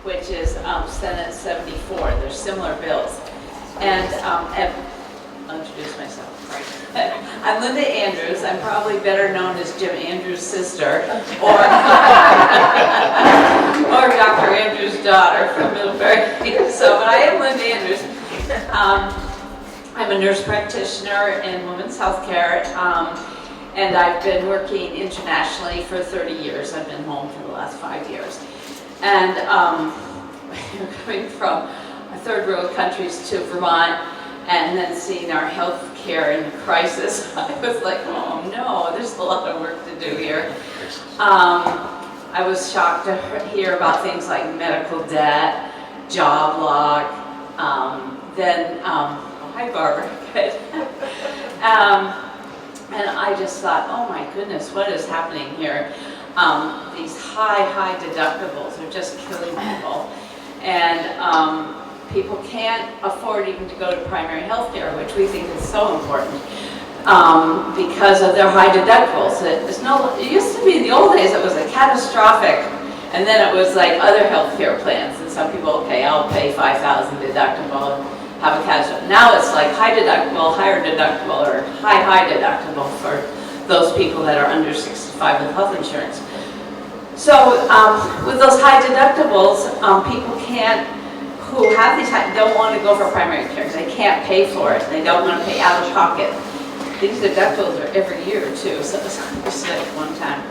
which is Senate 74. They're similar bills. And I'll introduce myself. Right. I'm Linda Andrews. I'm probably better known as Jim Andrews' sister, or or Dr. Andrews' daughter from Middlebury. So, but I am Linda Andrews. I'm a nurse practitioner in women's health care, and I've been working internationally for 30 years. I've been home for the last 5 years. And coming from third world countries to Vermont, and then seeing our health care in crisis, I was like, oh no, there's a lot of work to do here. I was shocked to hear about things like medical debt, job lock, hi Barbara, good. And I just thought, oh my goodness, what is happening here? These high deductibles are just killing people. And people can't afford even to go to primary health care, which we think is so important, because of their high deductibles. It used to be in the old days it was a catastrophic, and then it was like other health care plans. And some people, okay, I'll pay $5,000 deductible and have a catastrophe. Now it's like high deductible, higher deductible, or high deductible for those people that are under 65 with health insurance. So with those high deductibles, people who have these don't want to go for primary care. They can't pay for it. They don't want to pay out of pocket. These deductibles are every year too, so it's not just like one time.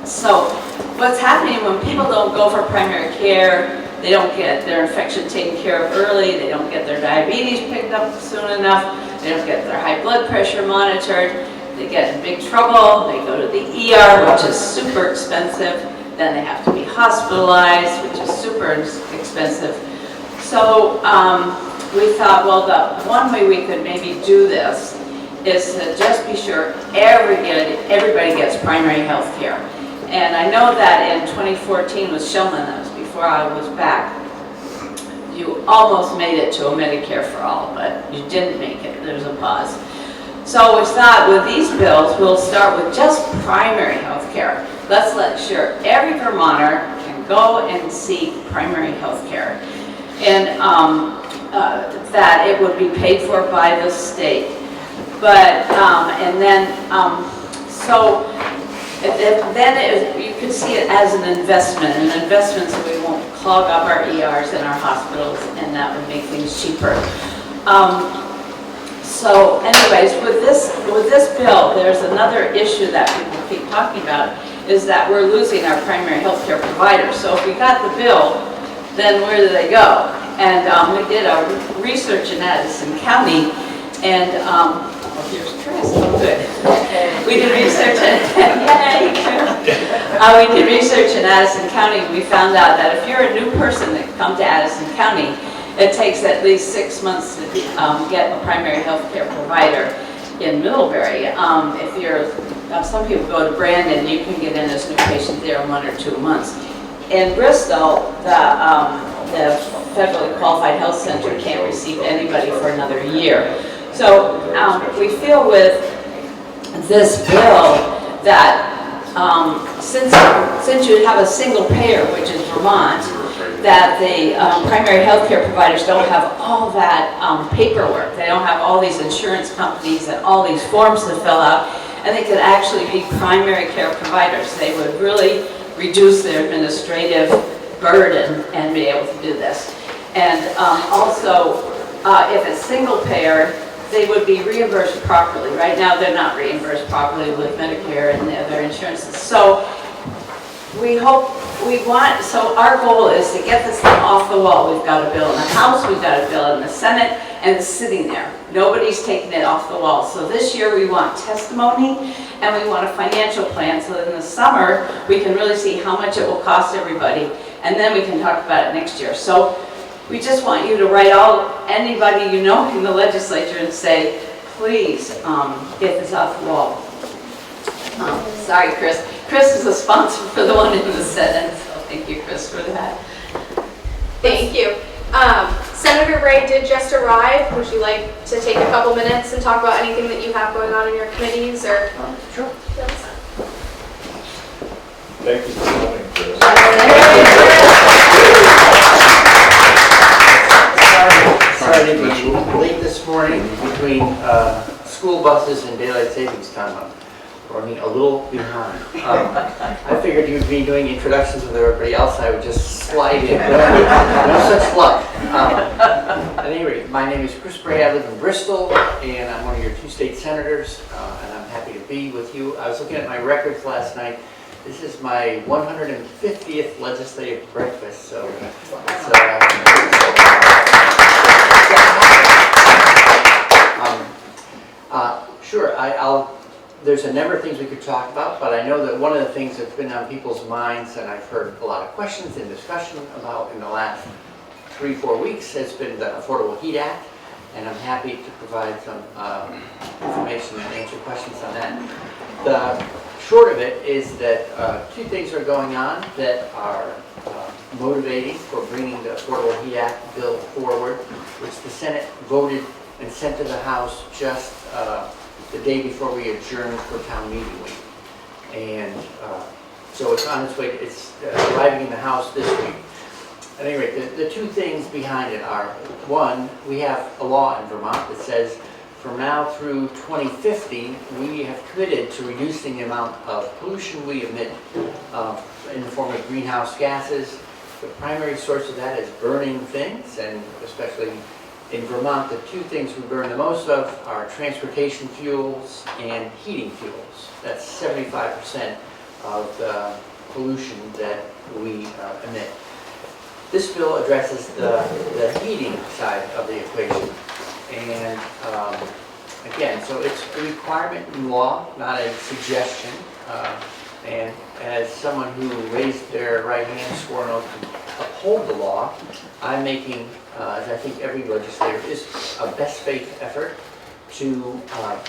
So what's happening when people don't go for primary care, they don't get their infection taken care of early, they don't get their diabetes picked up soon enough, they don't get their high blood pressure monitored, they get in big trouble, they go to the ER, which is super expensive, then they have to be hospitalized, which is super expensive. So we thought, well, the one way we could maybe do this is to just be sure everybody gets primary health care. And I know that in 2014 with Shellman, that was before I was back, you almost made it to a Medicare for all, but you didn't make it. There's a pause. So we thought with these bills, we'll start with just primary health care. Let's let sure every Vermonter can go and seek primary health care. And that it would be paid for by the state. But, you could see it as an investment so we won't clog up our ERs and our hospitals, and that would make things cheaper. So anyways, with this bill, there's another issue that people keep talking about, is that we're losing our primary health care providers. So if we got the bill, then where do they go? And we did a research in Addison County, and here's Chris. Oh, good. We did research we did research in Addison County, and we found out that if you're a new person that come to Addison County, it takes at least 6 months to get a primary health care provider in Middlebury. If you're, some people go to Brandon, you can get in as a new patient there in 1 or 2 months. In Bristol, the federally qualified health center can't receive anybody for another year. So we feel with this bill that since you have a single payer, which is Vermont, that the primary health care providers don't have all that paperwork. They don't have all these insurance companies and all these forms to fill out, and they could actually be primary care providers. They would really reduce their administrative burden and be able to do this. And also, if it's single payer, they would be reimbursed properly. Right now, they're not reimbursed properly with Medicare and the other insurances. So so our goal is to get this thing off the wall. We've got a bill in the House, we've got a bill in the Senate, and it's sitting there. Nobody's taking it off the wall. So this year we want testimony, and we want a financial plan, so that in the summer we can really see how much it will cost everybody, and then we can talk about it next year. So we just want you to write anybody you know in the legislature and say, please get this off the wall. Sorry, Chris. Chris is a sponsor for the one in the Senate, so thank you, Chris, for that. Thank you. Senator Ray did just arrive. Would you like to take a couple minutes and talk about anything that you have going on in your committees? Or Sure. Thank you for coming, Chris. school buses and daylight savings time, I'm running a little behind. I figured you'd be doing introductions with everybody else. I would just slide in. No such luck. At any rate, my name is Chris Bray. I live in Bristol, and I'm one of your 2 state senators, and I'm happy to be with you. I was looking at my records last night. This is my 150th legislative breakfast, so sure, there's a number of things we could talk about, but I know that one of the things that's been on people's minds, and I've heard a lot of questions and discussion about in the last 3-4 weeks, has been the Affordable Heat Act, and I'm happy to provide some information and answer questions on that. The short of it is that 2 things are going on that are motivating for bringing the Affordable Heat Act bill forward, which the Senate voted and sent to the House just the day before we adjourned for town meeting week. And so it's on its way, it's arriving in the House this week. At any rate, the 2 things behind it are, one, we have a law in Vermont that says from now through 2050, we have committed to reducing the amount of pollution we emit in the form of greenhouse gases. The primary source of that is burning things, and especially in Vermont, the 2 things we burn the most of are transportation fuels and heating fuels. That's 75% of the pollution that we emit. This bill addresses the heating side of the equation. And again, so it's a requirement in law, not a suggestion. And as someone who raised their right hand, swore an oath to uphold the law, I'm making, as I think every legislator is, a best faith effort to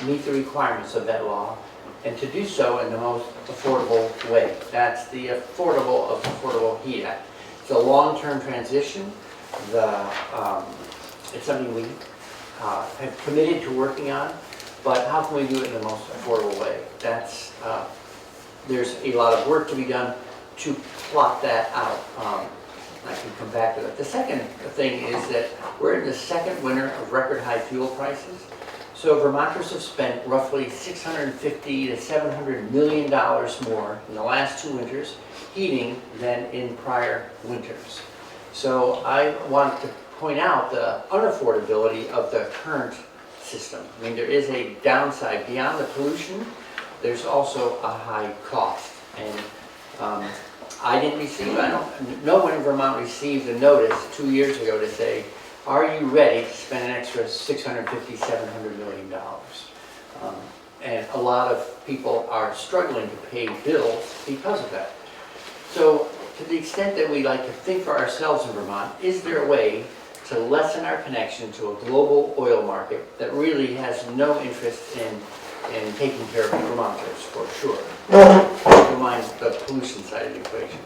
meet the requirements of that law and to do so in the most affordable way. That's the Affordable of Affordable Heat Act. It's a long-term transition. It's something we have committed to working on, but how can we do it in the most affordable way? That's there's a lot of work to be done to plot that out. I can come back to that. The second thing is that we're in the 2nd winter of record high fuel prices. So Vermonters have spent roughly $650 to $700 million more in the last 2 winters heating than in prior winters. So I want to point out the unaffordability of the current system. I mean, there is a downside beyond the pollution. There's also a high cost. And I didn't receive, no one in Vermont received a notice 2 years ago to say, are you ready to spend an extra $650, $700 million? And a lot of people are struggling to pay bills because of that. So to the extent that we like to think for ourselves in Vermont, is there a way to lessen our connection to a global oil market that really has no interest in taking care of Vermonters, for sure? Never mind the pollution side of the equation.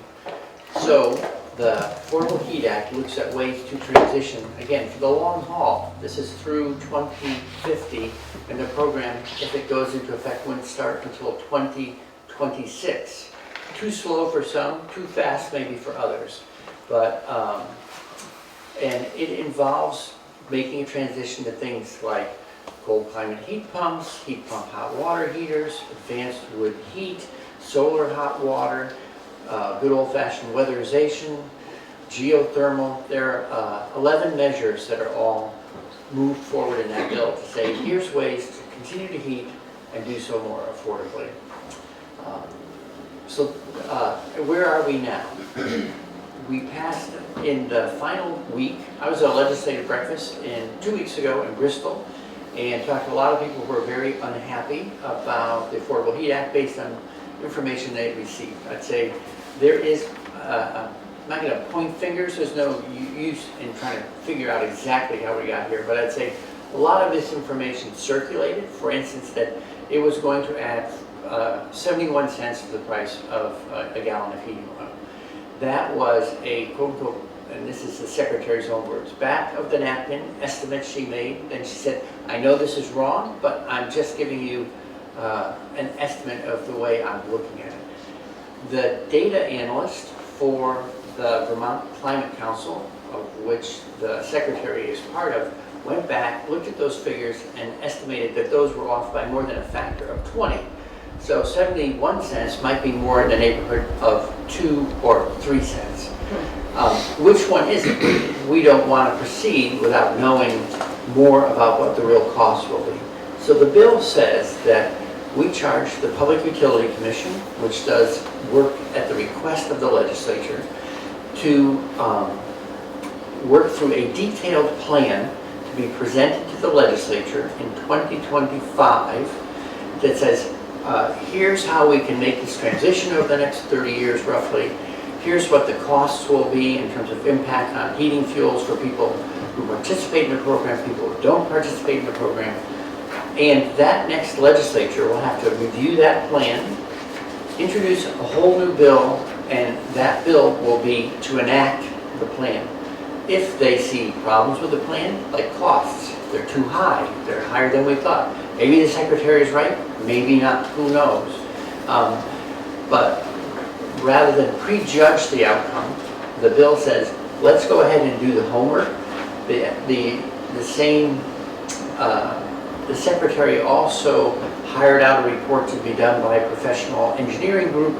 So the Affordable Heat Act looks at ways to transition, again, for the long haul. This is through 2050, and the program, if it goes into effect, wouldn't start until 2026. Too slow for some, too fast maybe for others. But, and it involves making a transition to things like cold climate heat pump hot water heaters, advanced wood heat, solar hot water, good old-fashioned weatherization, geothermal. There are 11 measures that are all moved forward in that bill to say, here's ways to continue to heat and do so more affordably. So where are we now? We passed in the final week. I was at a legislative breakfast 2 weeks ago in Bristol and talked to a lot of people who were very unhappy about the Affordable Heat Act based on information they received. I'd say there is, I'm not going to point fingers, there's no use in trying to figure out exactly how we got here, but I'd say a lot of this information circulated. For instance, that it was going to add 71 cents to the price of a gallon of heating oil. That was a quote-unquote, and this is the Secretary's own words, back of the napkin estimate she made. And she said, I know this is wrong, but I'm just giving you an estimate of the way I'm looking at it. The data analyst for the Vermont Climate Council, of which the Secretary is part of, went back, looked at those figures, and estimated that those were off by more than a factor of 20. So 71 cents might be more in the neighborhood of 2 or 3 cents. Which one is it? We don't want to proceed without knowing more about what the real cost will be. So the bill says that we charge the Public Utility Commission, which does work at the request of the legislature, to work through a detailed plan to be presented to the legislature in 2025 that says, here's how we can make this transition over the next 30 years roughly. Here's what the costs will be in terms of impact on heating fuels for people who participate in the program, people who don't participate in the program. And that next legislature will have to review that plan, introduce a whole new bill, and that bill will be to enact the plan. If they see problems with the plan, like costs, they're too high, they're higher than we thought. Maybe the secretary is right, maybe not, who knows. But rather than prejudge the outcome, the bill says, let's go ahead and do the homework. The secretary also hired out a report to be done by a professional engineering group,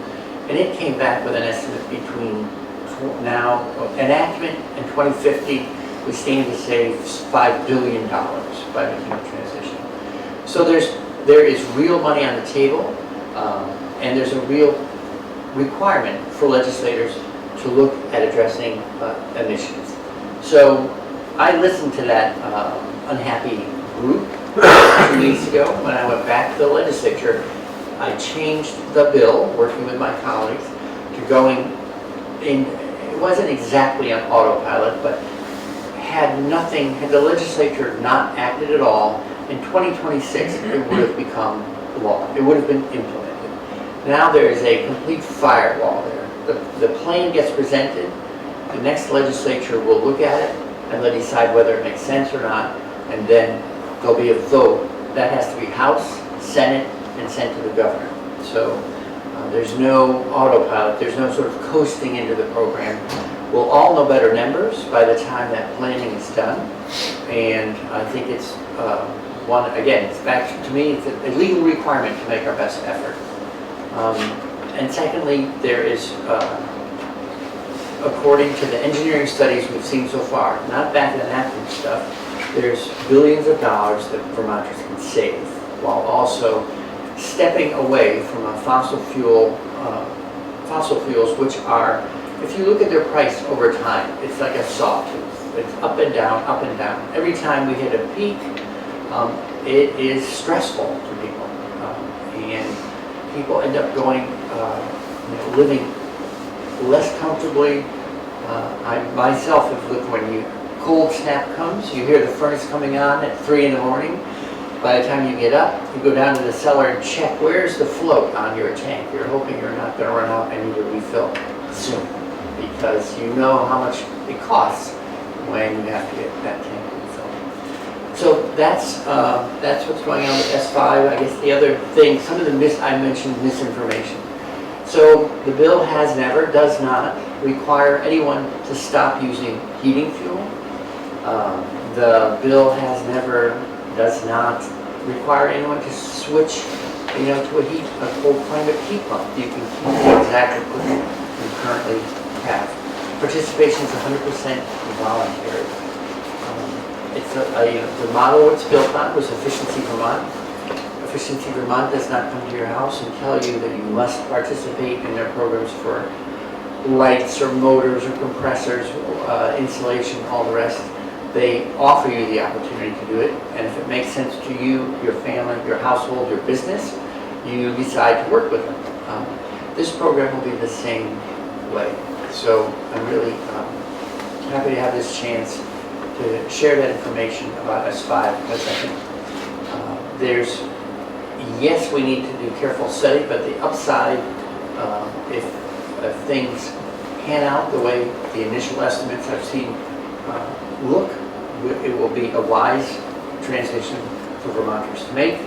and it came back with an estimate between now, enactment and 2050, we stand to save $5 billion by making the transition. So there is real money on the table, and there's a real requirement for legislators to look at addressing emissions. So I listened to that unhappy group 2 weeks ago when I went back to the legislature. I changed the bill, working with my colleagues, to going in. It wasn't exactly on autopilot, but had the legislature not acted at all, in 2026 it would have become law. It would have been implemented. Now there is a complete firewall there. The plan gets presented, the next legislature will look at it, and they'll decide whether it makes sense or not, and then there'll be a vote. That has to be House, Senate, and sent to the governor. So there's no autopilot, there's no sort of coasting into the program. We'll all know better numbers by the time that planning is done, and I think it's it's back to me, it's a legal requirement to make our best effort. And secondly, there is, according to the engineering studies we've seen so far, not back in the napkin stuff, there's billions of dollars that Vermonters can save, while also stepping away from a fossil fuels, which are, if you look at their price over time, it's like a sawtooth. It's up and down, up and down. Every time we hit a peak, it is stressful to people, and people end up going, living less comfortably. I myself have lived when cold snap comes, you hear the furnace coming on at 3 in the morning. By the time you get up, you go down to the cellar and check where's the float on your tank. You're hoping you're not going to run out and need to refill soon, because you know how much it costs when you have to get that tank refilled. So that's what's going on with S5. I guess the other thing, some of the I mentioned misinformation. So the bill does not require anyone to stop using heating fuel. The bill does not require anyone to switch, to a cold climate heat pump. You can keep the exact equipment you currently have. Participation is 100% voluntary. The model it's built on was Efficiency Vermont. Efficiency Vermont does not come to your house and tell you that you must participate in their programs for lights or motors or compressors, insulation, all the rest. They offer you the opportunity to do it, and if it makes sense to you, your family, your household, your business, you decide to work with them. This program will be the same way. So I'm really happy to have this chance to share that information about S5, because I think yes, we need to do careful study, but the upside, if things pan out the way the initial estimates I've seen look, it will be a wise transition for Vermonters to make.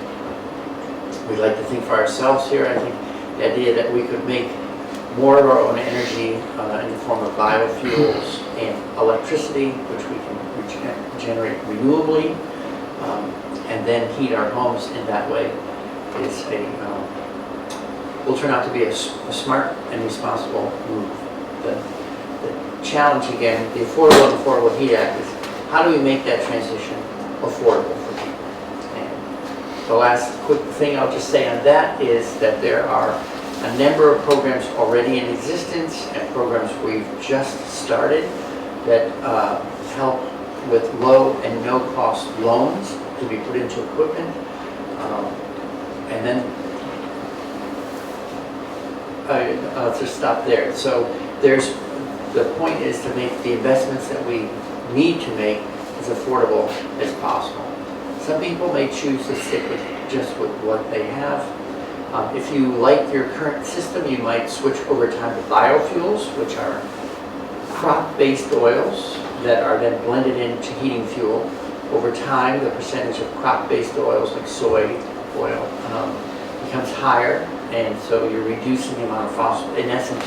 We like to think for ourselves here. I think the idea that we could make more of our own energy in the form of biofuels in electricity, which we can generate renewably, and then heat our homes in that way is will turn out to be a smart and responsible move. The challenge again, the Affordable Heat Act, is how do we make that transition affordable for people? And the last quick thing I'll just say on that is that there are a number of programs already in existence and programs we've just started that help with low and no cost loans to be put into equipment. And then I'll just stop there. So the point is to make the investments that we need to make as affordable as possible. Some people may choose to stick with just with what they have. If you like your current system, you might switch over time to biofuels, which are crop-based oils that are then blended into heating fuel. Over time, the percentage of crop-based oils like soy oil becomes higher, and so you're reducing the amount of fossil. In essence,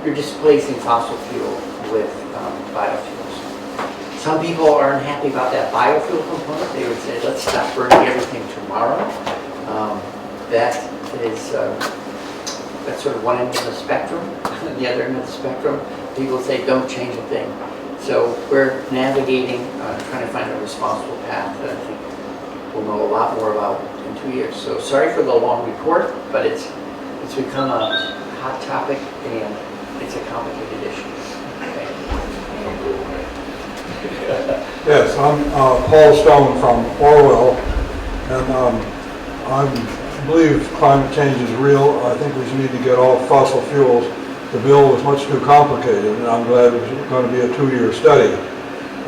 you're displacing fossil fuel with biofuels. Some people are unhappy about that biofuel component. They would say, let's stop burning everything tomorrow. That's sort of one end of the spectrum. The other end of the spectrum, people say, don't change a thing. So we're navigating, trying to find a responsible path that I think we'll know a lot more about in 2 years. So sorry for the long report, but it's become a hot topic and it's a complicated issue. Yes, I'm Paul Stone from Orwell, and I believe climate change is real. I think we need to get off fossil fuels. The bill was much too complicated, and I'm glad it's going to be a 2-year study.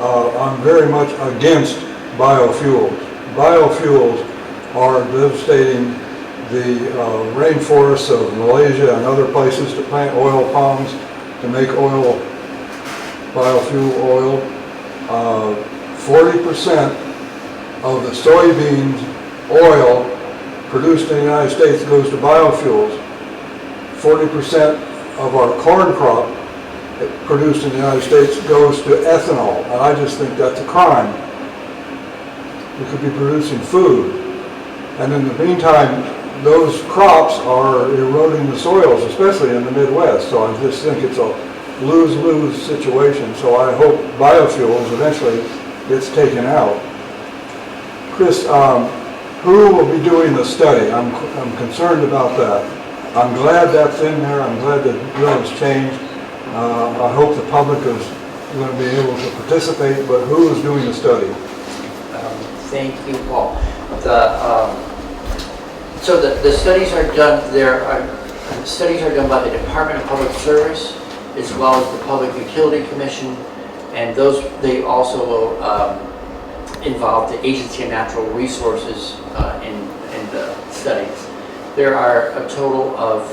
I'm very much against biofuels. Biofuels are devastating the rainforests of Malaysia and other places to plant oil palms to make oil, biofuel oil. 40% of the soybean oil produced in the United States goes to biofuels. 40% of our corn crop produced in the United States goes to ethanol, and I just think that's a crime. We could be producing food, and in the meantime, those crops are eroding the soils, especially in the Midwest, so I just think it's a lose-lose situation, so I hope biofuels eventually gets taken out. Chris, who will be doing the study? I'm concerned about that. I'm glad that's in there. I'm glad the bill has changed. I hope the public is going to be able to participate, but who is doing the study? Thank you, Paul. So the studies are done. Studies are done by the Department of Public Service as well as the Public Utility Commission, and they also will involve the Agency of Natural Resources in the studies. There are a total of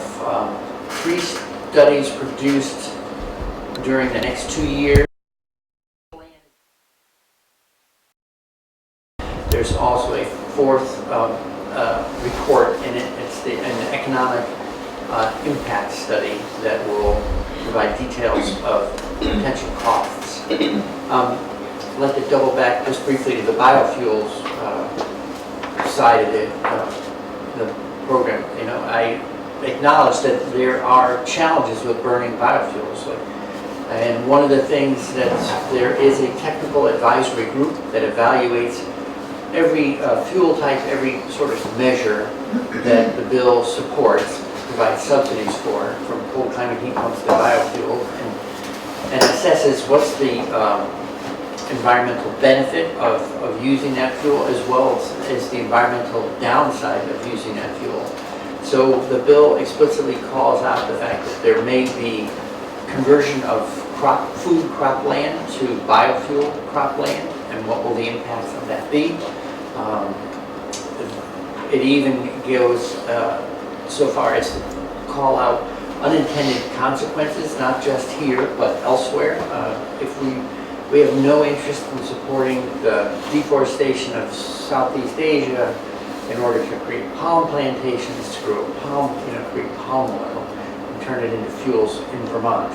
3 studies produced during the next 2 years. There's also a 4th report in it. It's an economic impact study that will provide details of potential costs. I'd like to double back just briefly to the biofuels side of the program. You know, I acknowledge that there are challenges with burning biofuels. And one of the things that there is a technical advisory group that evaluates every fuel type, every sort of measure that the bill supports, provides subsidies for, from cold climate heat pumps to biofuel, and assesses what's the environmental benefit of using that fuel as well as the environmental downside of using that fuel. So the bill explicitly calls out the fact that there may be conversion of food cropland to biofuel cropland, and what will the impacts of that be. It even goes so far as to call out unintended consequences, not just here but elsewhere. If we have no interest in supporting the deforestation of Southeast Asia in order to create palm plantations, to grow create palm oil and turn it into fuels in Vermont.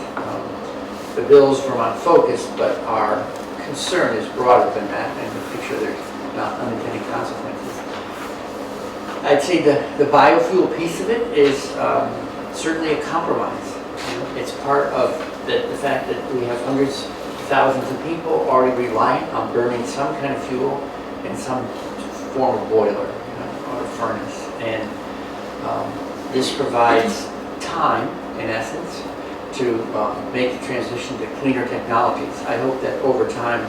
the bill's Vermont focused, but our concern is broader than that, and to make sure there's not unintended consequences. I'd say the biofuel piece of it is certainly a compromise. It's part of the fact that we have hundreds of thousands of people already reliant on burning some kind of fuel in some form of boiler, or furnace. And this provides time, in essence, to make the transition to cleaner technologies. I hope that over time,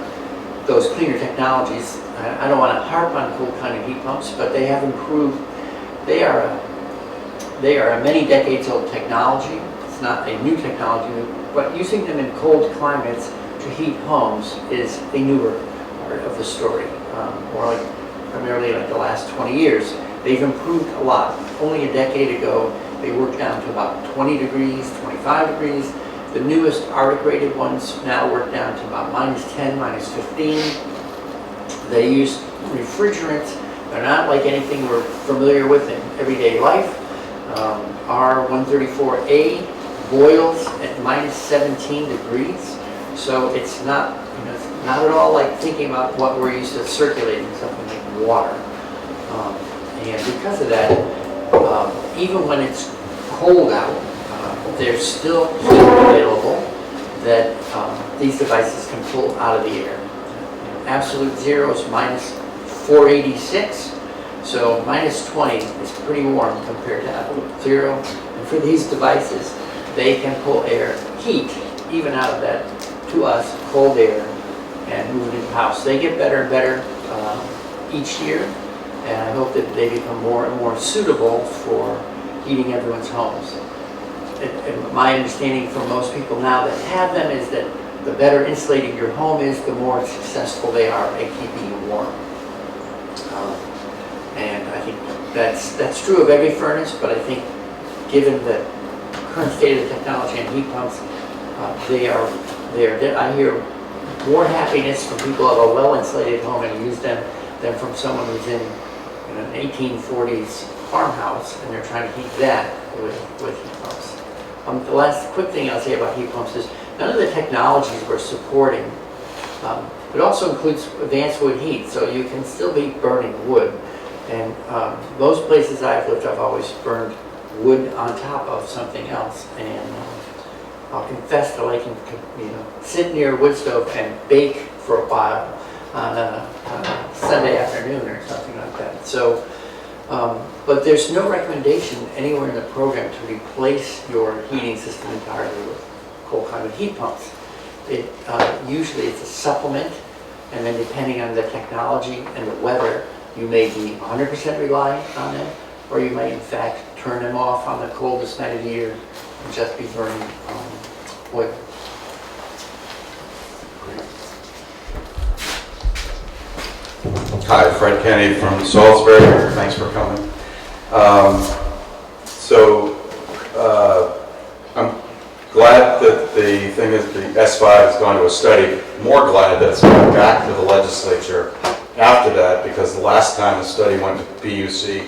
those cleaner technologies, I don't want to harp on cold climate heat pumps, but they have improved. They are a many decades old technology. It's not a new technology, but using them in cold climates to heat homes is a newer part of the story, or primarily like the last 20 years. They've improved a lot. Only a decade ago, they worked down to about 20 degrees, 25 degrees. The newest Arctic-rated ones now work down to about -10, -15. They use refrigerants. They're not like anything we're familiar with in everyday life. R134A boils at -17 degrees. So it's not, it's not at all like thinking about what we're used to circulating, something like water. And because of that, even when it's cold out, there's still heat available that these devices can pull out of the air. Absolute zero is -486, so -20 is pretty warm compared to absolute zero. And for these devices, they can pull heat, even out of that, to us, cold air, and move it into the house. They get better and better each year, and I hope that they become more and more suitable for heating everyone's homes. And my understanding from most people now that have them is that the better insulated your home is, the more successful they are at keeping you warm. And I think that's true of every furnace, but I think given the current state of the technology and heat pumps, I hear more happiness from people who have a well-insulated home and use them than from someone who's in an 1840s farmhouse and they're trying to heat that with heat pumps. The last quick thing I'll say about heat pumps is none of the technologies we're supporting, it also includes advanced wood heat, so you can still be burning wood. And most places I've lived, I've always burned wood on top of something else. And I'll confess to liking to, sit near a wood stove and bake for a while on a Sunday afternoon or something like that. So, but there's no recommendation anywhere in the program to replace your heating system entirely with cold climate heat pumps. Usually it's a supplement, and then depending on the technology and the weather, you may be 100% reliant on them, or you might in fact turn them off on the coldest night of the year and just be burning oil. Hi, Fred Kenny from Salisbury. Thanks for coming. I'm glad that the thing is the S5 has gone to a study. More glad that it's gone back to the legislature after that, because the last time the study went to PUC,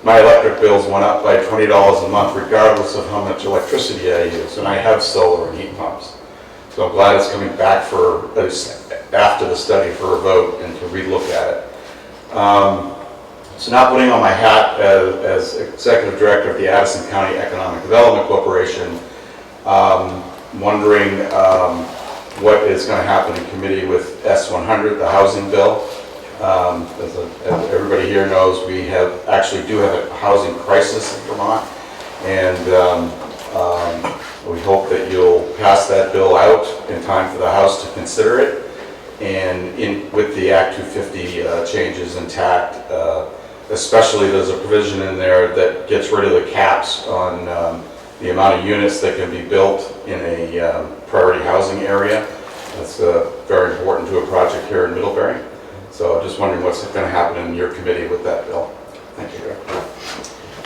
my electric bills went up by $20 a month, regardless of how much electricity I use, and I have solar and heat pumps. So I'm glad it's coming back after the study for a vote and to relook at it. So now putting on my hat as Executive Director of the Addison County Economic Development Corporation, wondering what is going to happen in committee with S100, the housing bill. As everybody here knows, we do have a housing crisis in Vermont, and we hope that you'll pass that bill out in time for the House to consider it. And with the Act 250 changes intact, especially there's a provision in there that gets rid of the caps on the amount of units that can be built in a priority housing area. That's very important to a project here in Middlebury. So I'm just wondering what's going to happen in your committee with that bill. Thank you.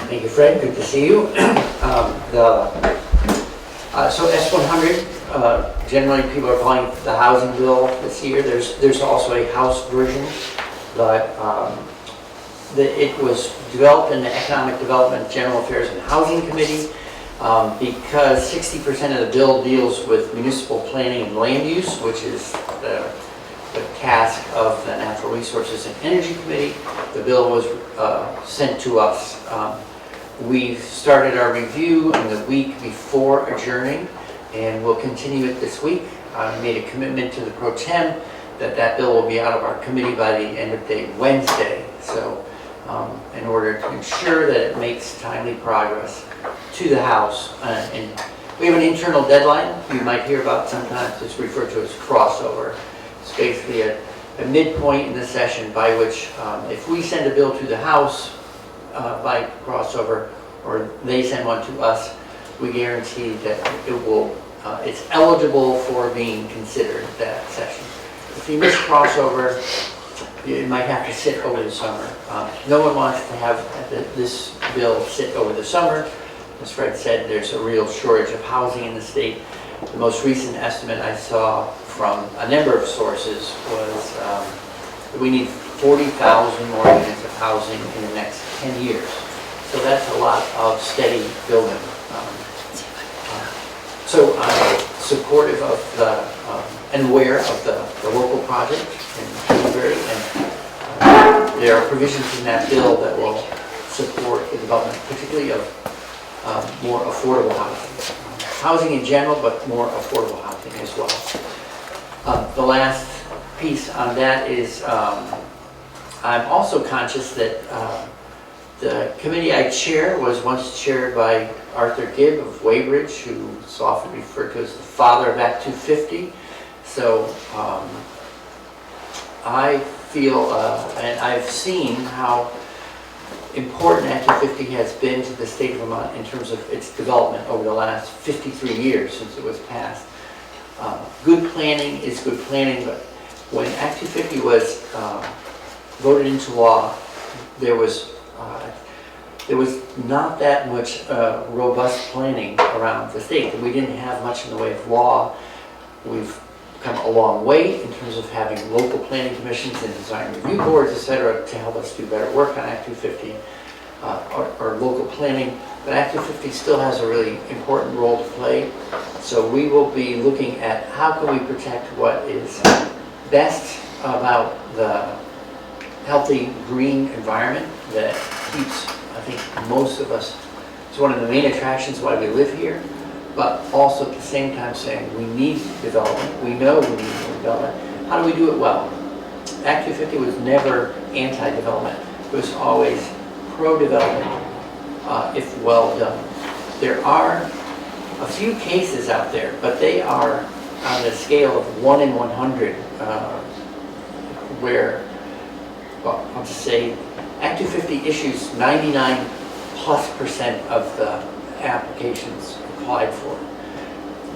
Thank you, Fred. Good to see you. So S100, generally people are calling it the housing bill this year. There's also a House version, but it was developed in the Economic Development, General Affairs and Housing Committee. because 60% of the bill deals with municipal planning and land use, which is the task of the Natural Resources and Energy Committee. The bill was sent to us. We started our review in the week before adjourning, and we'll continue it this week. I made a commitment to the Pro Tem that bill will be out of our committee by the end of day Wednesday. So in order to ensure that it makes timely progress to the House. And we have an internal deadline you might hear about sometimes. It's referred to as crossover. It's basically a midpoint in the session by which if we send a bill to the House by crossover, or they send one to us, we guarantee that it's eligible for being considered that session. If you miss crossover, you might have to sit over the summer. No one wants to have this bill sit over the summer. As Fred said, there's a real shortage of housing in the state. The most recent estimate I saw from a number of sources was that we need 40,000 more units of housing in the next 10 years. So that's a lot of steady building. So I'm supportive of and aware of the local project in Salisbury, and there are provisions in that bill that will support the development, particularly of more affordable housing. Housing in general, but more affordable housing as well. The last piece on that is I'm also conscious that the committee I chair was once chaired by Arthur Gibb of Weybridge, who's often referred to as the father of Act 250. So I feel, and I've seen how important Act 250 has been to the state of Vermont in terms of its development over the last 53 years since it was passed. Good planning is good planning, but when Act 250 was voted into law, there was not that much robust planning around the state. We didn't have much in the way of law. We've come a long way in terms of having local planning commissions and design review boards, etc., to help us do better work on Act 250 or local planning. But Act 250 still has a really important role to play. So we will be looking at how can we protect what is best about the healthy green environment that keeps, I think, most of us. It's one of the main attractions why we live here, but also at the same time saying we need development. We know we need development. How do we do it well? Act 250 was never anti-development. It was always pro-development if well done. There are a few cases out there, but they are on the scale of 1 in 100 where, well, I'll just say Act 250 issues 99+% of the applications applied for.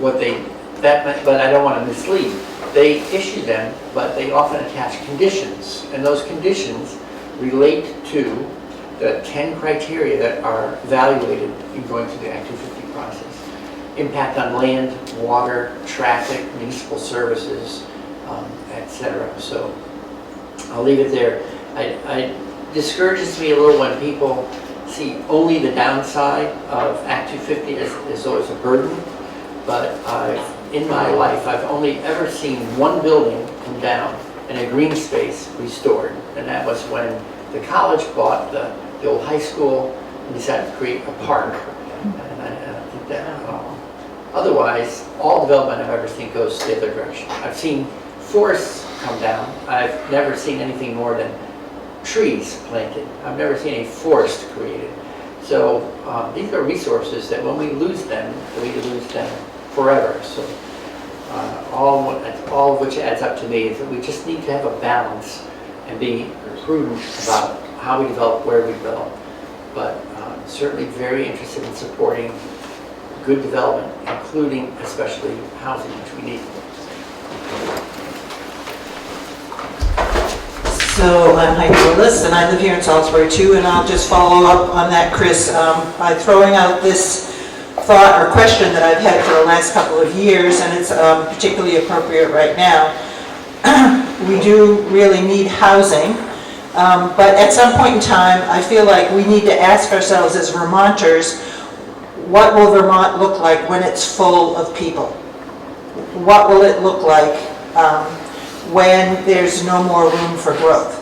But I don't want to mislead. They issue them, but they often attach conditions, and those conditions relate to the 10 criteria that are evaluated in going through the Act 250 process. Impact on land, water, traffic, municipal services, etc. So I'll leave it there. It discourages me a little when people see only the downside of Act 250 as though it's a burden, but in my life I've only ever seen one building come down and a green space restored, and that was when the college bought the old high school and decided to create a park. And I think that otherwise all development I've ever seen goes the other direction. I've seen forests come down. I've never seen anything more than trees planted. I've never seen a forest created. So these are resources that when we lose them forever. So all of which adds up to me is that we just need to have a balance and be prudent about how we develop, where we develop. But certainly very interested in supporting good development, including especially housing, which we need. So I'm Heidi Willis, and I live here in Salisbury too, and I'll just follow up on that, Chris, by throwing out this thought or question that I've had for the last couple of years, and it's particularly appropriate right now. We do really need housing, but at some point in time, I feel like we need to ask ourselves as Vermonters, what will Vermont look like when it's full of people? What will it look like when there's no more room for growth?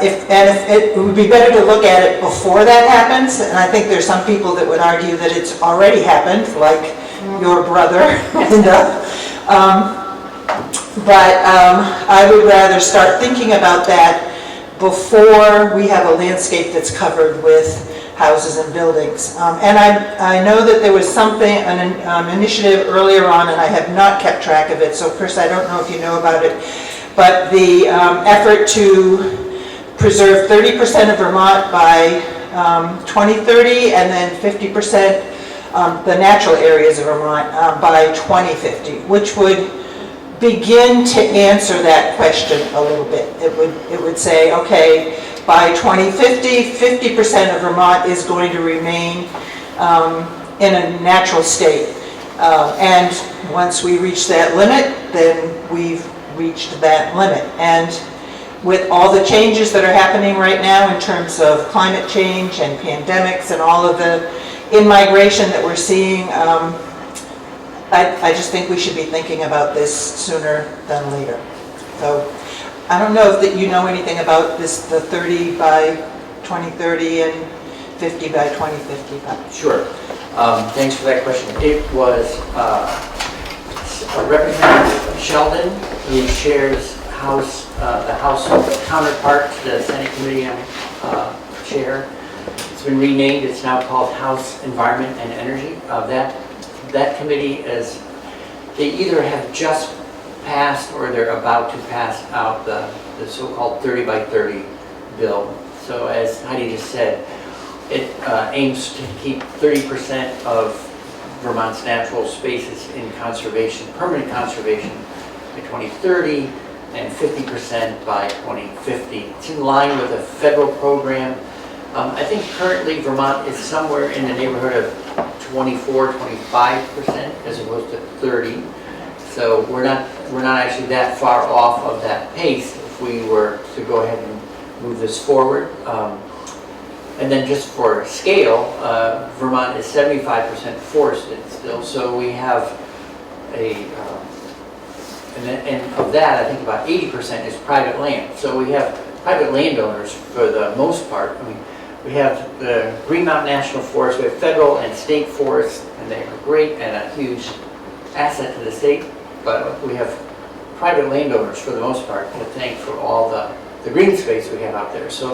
If it would be better to look at it before that happens, and I think there's some people that would argue that it's already happened, like your brother, Linda. But I would rather start thinking about that before we have a landscape that's covered with houses and buildings. And I know that there was something, an initiative earlier on, and I have not kept track of it, so Chris, I don't know if you know about it, but the effort to preserve 30% of Vermont by 2030, and then 50% the natural areas of Vermont by 2050, which would begin to answer that question a little bit. It would say, okay, by 2050, 50% of Vermont is going to remain in a natural state. And once we reach that limit, then we've reached that limit. And with all the changes that are happening right now in terms of climate change and pandemics and all of the in-migration that we're seeing, I just think we should be thinking about this sooner than later. So I don't know if that you know anything about this, the 30 by 2030 and 50 by 2050. But. Sure. Thanks for that question. It was Representative Sheldon, who shares the House counterpart to the Senate Committee on Chair. It's been renamed. It's now called House Environment and Energy. That committee is, they either have just passed or they're about to pass out the so-called 30 by 30 bill. So as Heidi just said, it aims to keep 30% of Vermont's natural spaces in conservation, permanent conservation by 2030 and 50% by 2050. It's in line with a federal program. I think currently Vermont is somewhere in the neighborhood of 24-25% as opposed to 30. So we're not actually that far off of that pace if we were to go ahead and move this forward. And then just for scale, Vermont is 75% forested still. So we have and of that, I think about 80% is private land. So we have private landowners for the most part. I mean, we have the Green Mountain National Forest, we have federal and state forests, and they are great and a huge asset to the state, but we have private landowners for the most part to thank for all the green space we have out there. So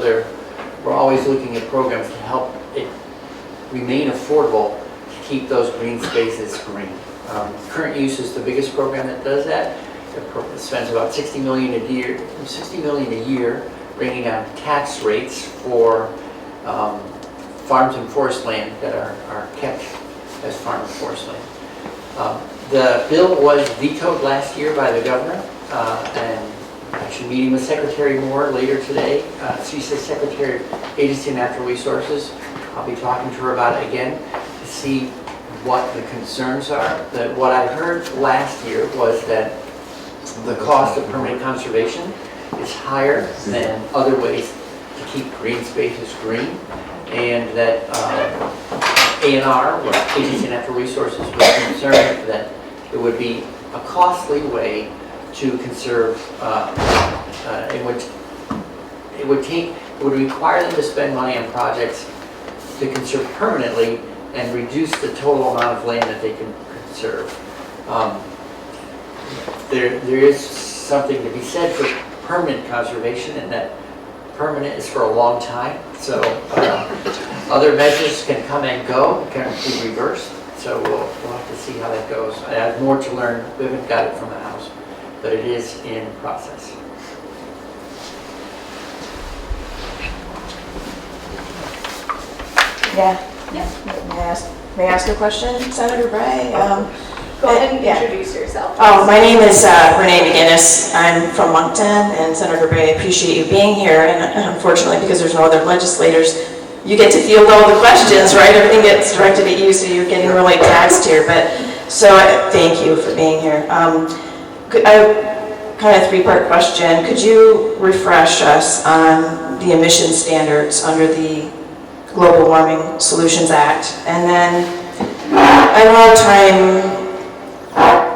we're always looking at programs to help it remain affordable to keep those green spaces green. Current Use is the biggest program that does that. It spends about $60 million a year bringing down tax rates for farms and forest land that are kept as farm and forest land. The bill was vetoed last year by the governor, and actually meeting with Secretary Moore later today. She's the Secretary of Agency of Natural Resources. I'll be talking to her about it again to see what the concerns are. What I heard last year was that the cost of permanent conservation is higher than other ways to keep green spaces green, and that ANR, or Agency of Natural Resources, was concerned that it would be a costly way to conserve. It would require them to spend money on projects to conserve permanently and reduce the total amount of land that they can conserve. There is something to be said for permanent conservation, and that permanent is for a long time. So other measures can come and go, can be reversed. So we'll have to see how that goes. I have more to learn. We haven't got it from the House, but it is in process. Yeah. May I ask a question, Senator Bray? Go ahead and yeah. introduce yourself. Oh, my name is Renee McGinnis. I'm from Moncton, and Senator Bray, I appreciate you being here. And unfortunately, because there's no other legislators, you get to field all the questions, right? Everything gets directed at you, so you're getting really taxed here. But so thank you for being here. Kind of a three-part question. Could you refresh us on the emission standards under the Global Warming Solutions Act. And then I have a hard time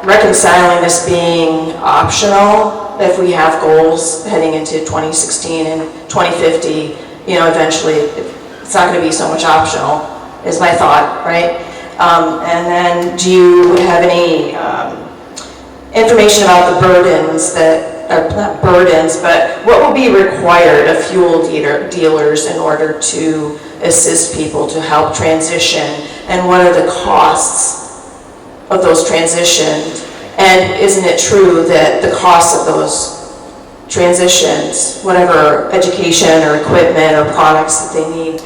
reconciling this being optional if we have goals heading into 2016 and 2050. You know, eventually it's not going to be so much optional, is my thought, right? And then do you have any information about the burdens that, or not burdens, but what will be required of fuel dealers in order to assist people to help transition, and what are the costs of those transitions? And isn't it true that the cost of those transitions, whatever education or equipment or products that they need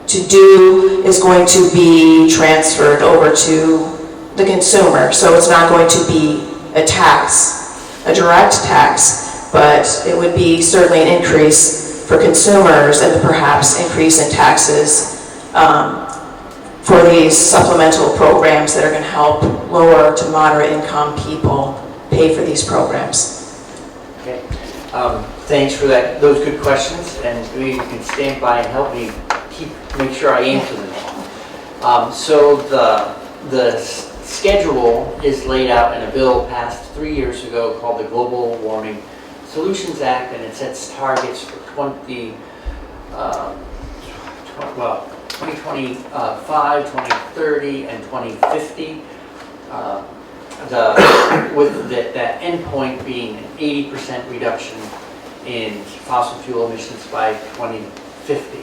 to do, is going to be transferred over to the consumer? So it's not going to be a tax, a direct tax, but it would be certainly an increase for consumers and perhaps increase in taxes for these supplemental programs that are going to help lower to moderate income people pay for these programs. Okay. Thanks for those good questions, and maybe you can stand by and help me make sure I answer them. So the schedule is laid out in a bill passed 3 years ago called the Global Warming Solutions Act, and it sets targets for 2025, 2030, and 2050. With that endpoint being an 80% reduction in fossil fuel emissions by 2050.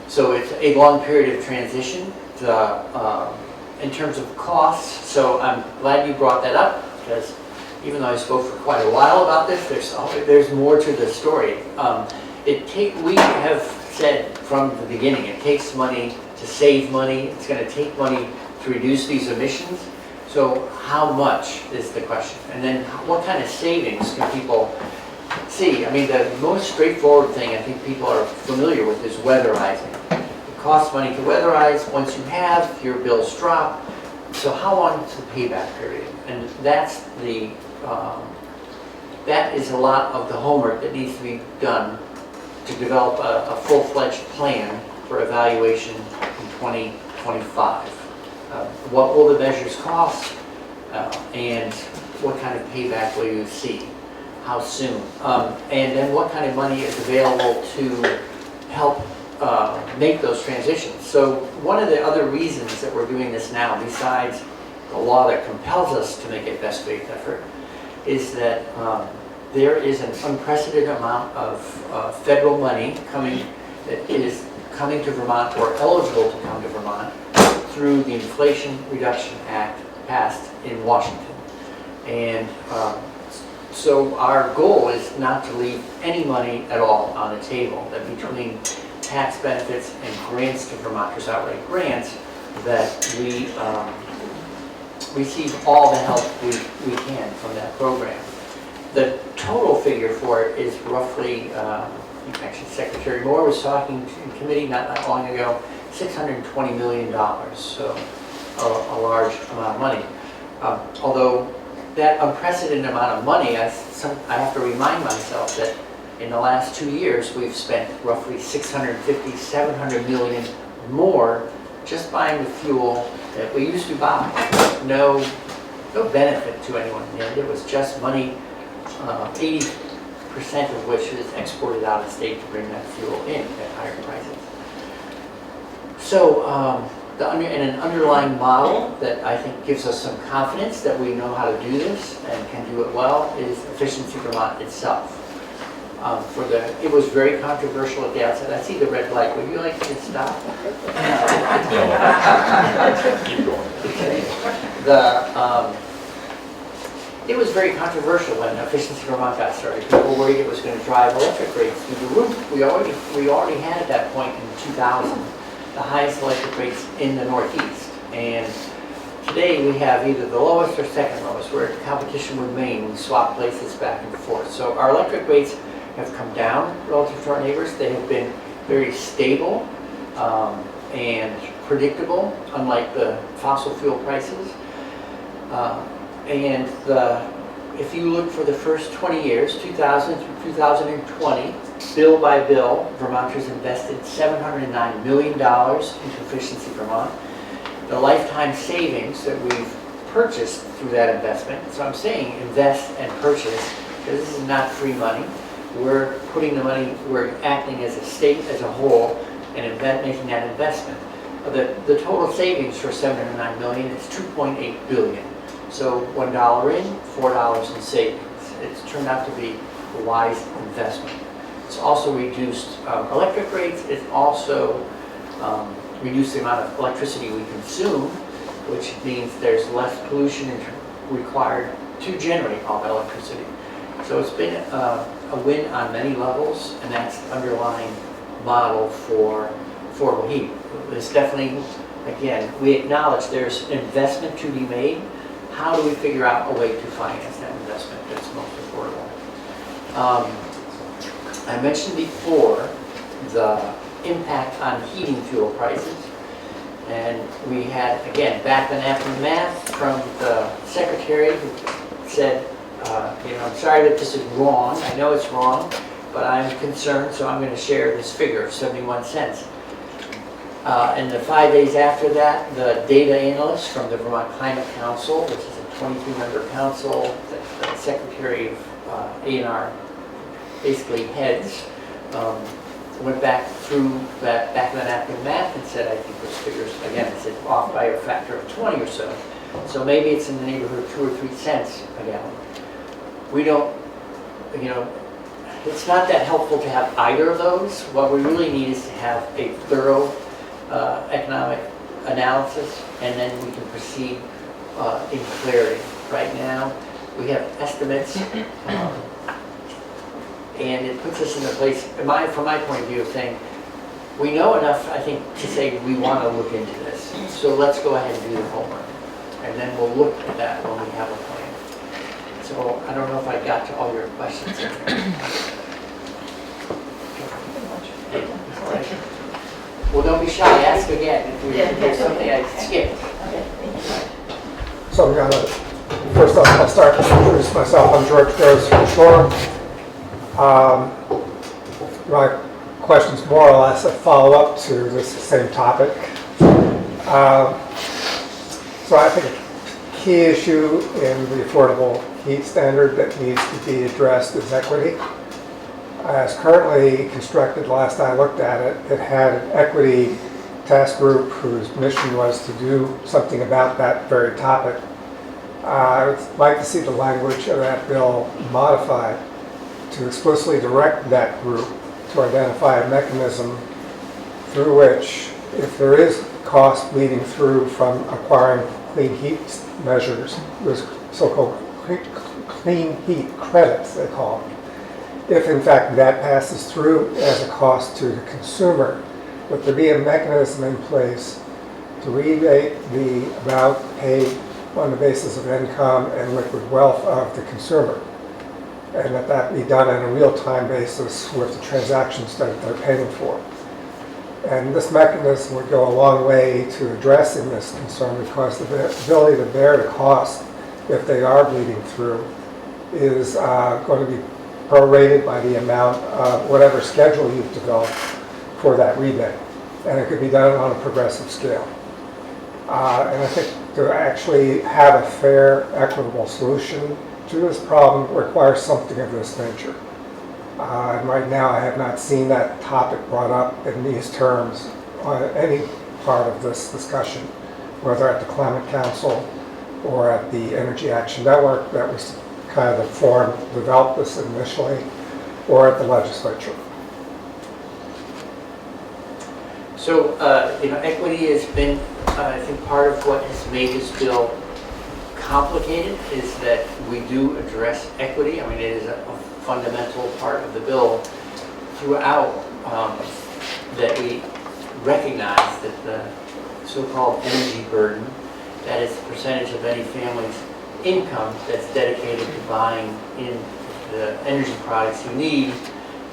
So it's a long period of transition. In terms of costs, so I'm glad you brought that up, because even though I spoke for quite a while about this, there's more to the story. We have said from the beginning, it takes money to save money. It's going to take money to reduce these emissions. So how much is the question? And then what kind of savings can people see? I mean, the most straightforward thing I think people are familiar with is weatherizing. It costs money to weatherize. Once you have, your bills drop. So how long is the payback period? And that is a lot of the homework that needs to be done to develop a full-fledged plan for evaluation in 2025. What will the measures cost, and what kind of payback will you see? How soon? And then what kind of money is available to help make those transitions? So one of the other reasons that we're doing this now, besides the law that compels us to make a best faith effort, is that there is an unprecedented amount of federal money that is coming to Vermont or eligible to come to Vermont through the Inflation Reduction Act passed in Washington. And so our goal is not to leave any money at all on the table, that between tax benefits and grants to Vermonters, outright grants, that we receive all the help we can from that program. The total figure for it is roughly, actually Secretary Moore was talking in committee not that long ago, $620 million, so a large amount of money. Although that unprecedented amount of money, I have to remind myself that in the last 2 years we've spent roughly $650, $700 million more just buying the fuel that we used to buy. No benefit to anyone in the end. It was just money, 80% of which is exported out of state to bring that fuel in at higher prices. So in an underlying model that I think gives us some confidence that we know how to do this and can do it well is Efficiency Vermont itself. It was very controversial at the outset. I see the red light. Would you like to stop? Keep going. It was very controversial when Efficiency Vermont got started. People were worried it was going to drive electric rates through the roof. We already had at that point in 2000 the highest electric rates in the Northeast. And today we have either the lowest or second lowest. We're in competition with Maine. We swap places back and forth. So our electric rates have come down relative to our neighbors. They have been very stable and predictable, unlike the fossil fuel prices. And if you look for the first 20 years, 2000 through 2020, bill by bill, Vermonters invested $709 million into Efficiency Vermont. The lifetime savings that we've purchased through that investment, so I'm saying invest and purchase, because this is not free money. We're putting the money, we're acting as a state as a whole and making that investment. The total savings for $709 million is $2.8 billion. So $1 in, $4 in savings. It's turned out to be a wise investment. It's also reduced electric rates. It's also reduced the amount of electricity we consume, which means there's less pollution required to generate all that electricity. So it's been a win on many levels, and that's the underlying model for affordable heat. There's definitely, again, we acknowledge there's investment to be made. How do we figure out a way to finance that investment that's most affordable? I mentioned before the impact on heating fuel prices. And we had, again, back and aftermath from the secretary who said, I'm sorry that this is wrong. I know it's wrong, but I'm concerned, so I'm going to share this figure of 71 cents. And the 5 days after that, the data analyst from the Vermont Climate Council, which is a 23-member council that the Secretary of A&R basically heads, went back through that back and aftermath and said, I think those figures, again, it's off by a factor of 20 or so. So maybe it's in the neighborhood of 2 or 3 cents a gallon. We don't, it's not that helpful to have either of those. What we really need is to have a thorough economic analysis, and then we can proceed in clarity. Right now, we have estimates, and it puts us in a place, from my point of view, of saying, we know enough, I think, to say we want to look into this. So let's go ahead and do the homework, and then we'll look at that when we have a plan. So I don't know if I got to all your questions. Well, don't be shy, ask again if there's something I skipped. So first off, I'll start to introduce myself. I'm George Gross from Shore. My question's more or less a follow-up to this same topic. So I think a key issue in the affordable heat standard that needs to be addressed is equity. As currently constructed, last I looked at it, it had an equity task group whose mission was to do something about that very topic. I would like to see the language of that bill modified to explicitly direct that group to identify a mechanism through which, if there is cost bleeding through from acquiring clean heat measures, those so-called clean heat credits, they call them, if in fact that passes through as a cost to the consumer, that there be a mechanism in place to rebate the amount paid on the basis of income and liquid wealth of the consumer, and that be done on a real-time basis with the transactions that they're paying for. And this mechanism would go a long way to addressing this concern, because the ability to bear the cost, if they are bleeding through, is going to be prorated by the amount of whatever schedule you've developed for that rebate. And it could be done on a progressive scale. And I think to actually have a fair, equitable solution to this problem requires something of this nature. And right now I have not seen that topic brought up in these terms on any part of this discussion, whether at the Climate Council or at the Energy Action Network that was kind of the forum developed this initially, or at the legislature. So, equity has been, I think, part of what has made this bill complicated is that we do address equity. I mean, it is a fundamental part of the bill throughout, that we recognize that the so-called energy burden, that is the percentage of any family's income that's dedicated to buying in the energy products you need.